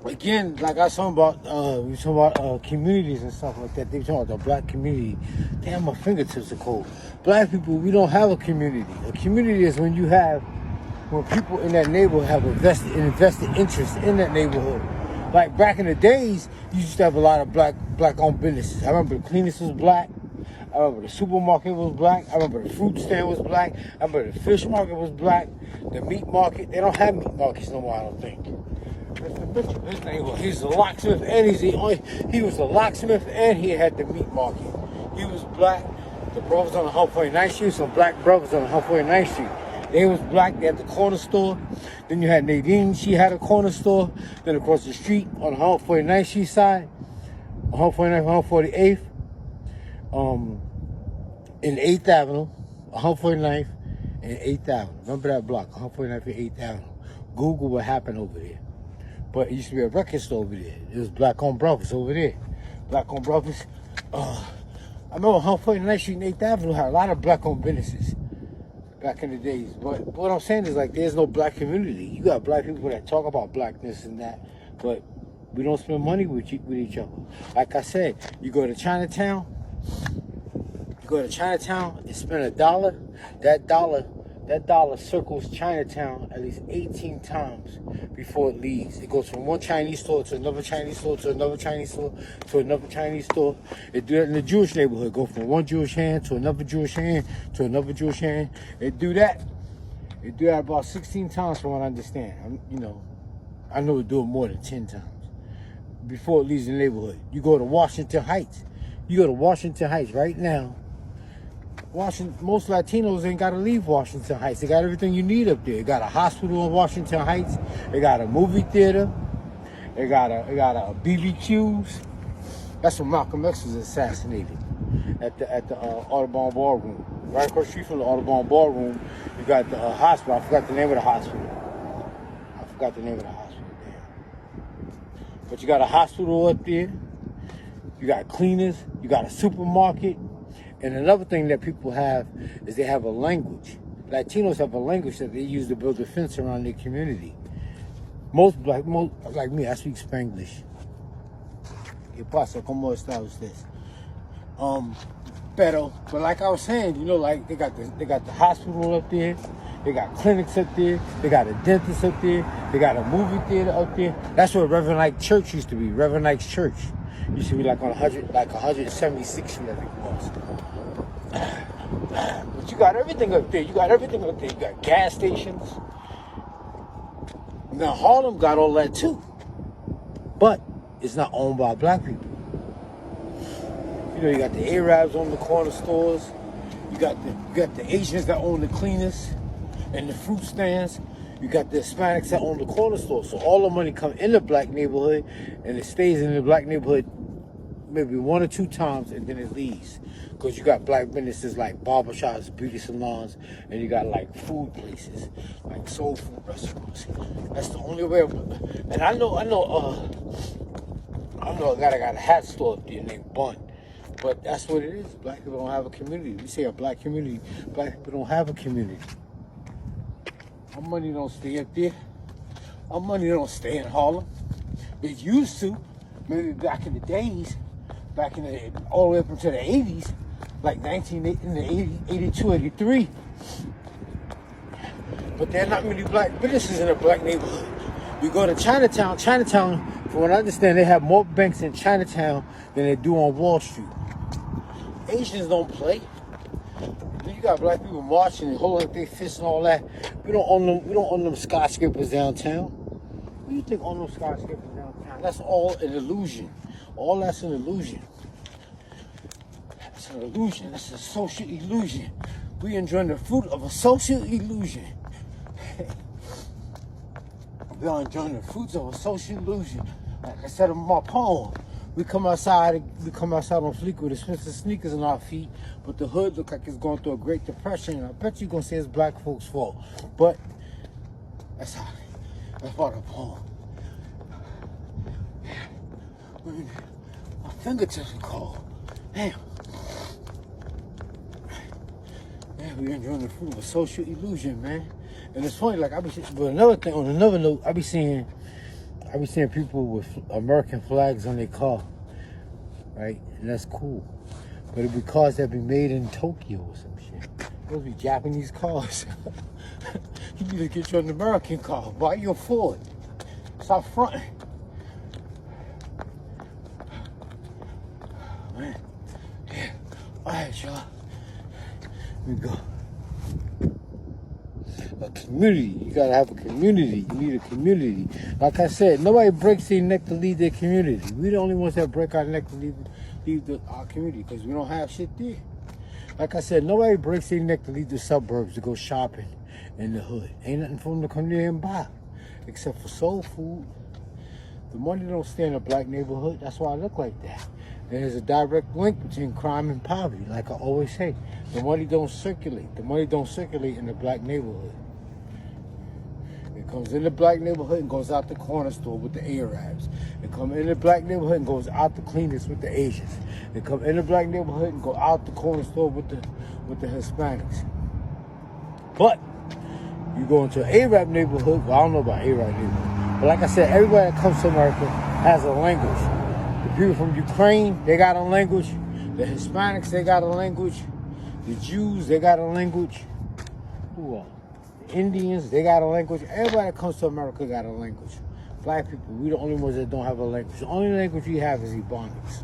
again, like I was talking about, we were talking about communities and stuff like that. They were talking about the black community. Damn, my fingertips are cold. Black people, we don't have a community. A community is when people in that neighborhood have invested interest in that neighborhood. Like back in the days, you used to have a lot of black-owned businesses. I remember the cleaners was black. I remember the supermarket was black. I remember the fruit stand was black. I remember the fish market was black. The meat market, they don't have meat markets no more, I don't think. Mr. Mitchell, his name was, he's a locksmith and he was a locksmith and he had the meat market. He was black. The brothers on the 149th Street, some black brothers on the 149th Street. They was black, they had the corner store. Then you had Nadine, she had a corner store. Then across the street on the 149th Street side, 149th, 148th, in 8th Avenue, 149th and 8th Avenue. Remember that block, 149th and 8th Avenue. Google what happened over there. But it used to be a record store over there. It was black-owned brothers over there. Black-owned brothers. I remember 149th Street and 8th Avenue had a lot of black-owned businesses back in the days. But what I'm saying is, like, there's no black community. You got black people that talk about blackness and that, but we don't spend money with each other. Like I said, you go to Chinatown and spend $1. That dollar circles Chinatown at least 18 times before it leaves. It goes from one Chinese store to another Chinese store to another Chinese store to another Chinese store. It do that in the Jewish neighborhood. Go from one Jewish hand to another Jewish hand to another Jewish hand. It do that about 16 times from what I understand. I know it do it more than 10 times before it leaves the neighborhood. You go to Washington Heights. Right now. Most Latinos ain't got to leave Washington Heights. They got everything you need up there. They got a hospital in Washington Heights. They got a movie theater. They got a BBQs. That's when Malcolm X was assassinated at the Audubon Ballroom. Right across the street from the Audubon Ballroom, you got the hospital. I forgot the name of the hospital. But you got a hospital up there. You got cleaners. You got a supermarket. And another thing that people have is they have a language. Latinos have a language that they use to build a fence around their community. Most like me, I speak Spanglish. ¿Qué pasa? ¿Cómo está usted? But like I was saying, like they got the hospital up there, they got clinics up there, they got a dentist up there, they got a movie theater up there. That's where Reverend Ike Church used to be. Reverend Ike's Church used to be like on 176th Street, I think it was. But you got everything up there. You got gas stations. Now Harlem got all that too, but it's not owned by black people. You got the Arabs on the corner stores. You got the Asians that own the cleaners and the fruit stands. You got the Hispanics that own the corner stores. So all the money comes in the black neighborhood and it stays in the black neighborhood maybe 1 or 2 times and then it leaves. Because you got black businesses like barbershops, beauty salons, and you got like food places, like soul food restaurants. That's the only way. And I know a guy that got a hat store up there named Bun. But that's what it is. Black people don't have a community. We say a black community. Black people don't have a community. Our money don't stay up there. Our money don't stay in Harlem. It used to. Maybe back in the days. All the way up into the 80s. Like 82, 83. But there are not many black businesses in a black neighborhood. We go to Chinatown. Chinatown, from what I understand, they have more banks in Chinatown than they do on Wall Street. Asians don't play. You got black people marching and holding up their fists and all that. We don't own them skyscrapers downtown. What do you think own them skyscrapers downtown? That's all an illusion. All that's an illusion. That's an illusion. That's a social illusion. We enjoying the fruit of a social illusion. We are enjoying the fruits of a social illusion. Like I said in my poem, we come outside on fleek with expensive sneakers on our feet, but the hood look like it's going through a Great Depression, and I bet you're gonna say it's black folks' fault. But that's part of the poem. My fingertips are cold. Damn. Man, we enjoying the fruit of a social illusion, man. And it's funny, like on another note, I be seeing I be seeing people with American flags on their car, right? And that's cool. But it be cars that be made in Tokyo or some shit. Those be Japanese cars. You need to get you an American car. Buy your Ford. Stop fronting. Man. Yeah. Alright, y'all. Here we go. A community. You gotta have a community. You need a community. Like I said, nobody breaks their neck to leave their community. We the only ones that break our neck to leave our community because we don't have shit there. Like I said, nobody breaks their neck to leave the suburbs to go shopping in the hood. Ain't nothing for them to come there and buy except for soul food. The money don't stay in a black neighborhood. That's why I look like that. There's a direct link between crime and poverty. Like I always say, the money don't circulate. The money don't circulate in the black neighborhood. It comes in the black neighborhood and goes out the corner store with the Arabs. It comes in the black neighborhood and goes out the cleaners with the Asians. It comes in the black neighborhood and go out the corner store with the Hispanics. But you go into an Arab neighborhood, well, I don't know about Arab neighborhood, but like I said, everybody that comes to America has a language. The people from Ukraine, they got a language. The Hispanics, they got a language. The Jews, they got a language. Who else? The Indians, they got a language. Everybody that comes to America got a language. Black people, we the only ones that don't have a language. The only language we have is Ebonics.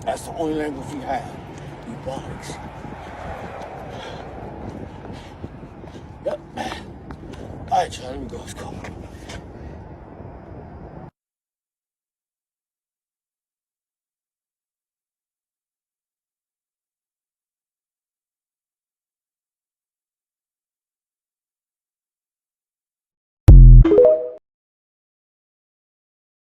That's the only language we have. Ebonics. Yep. Alright, y'all, let me go.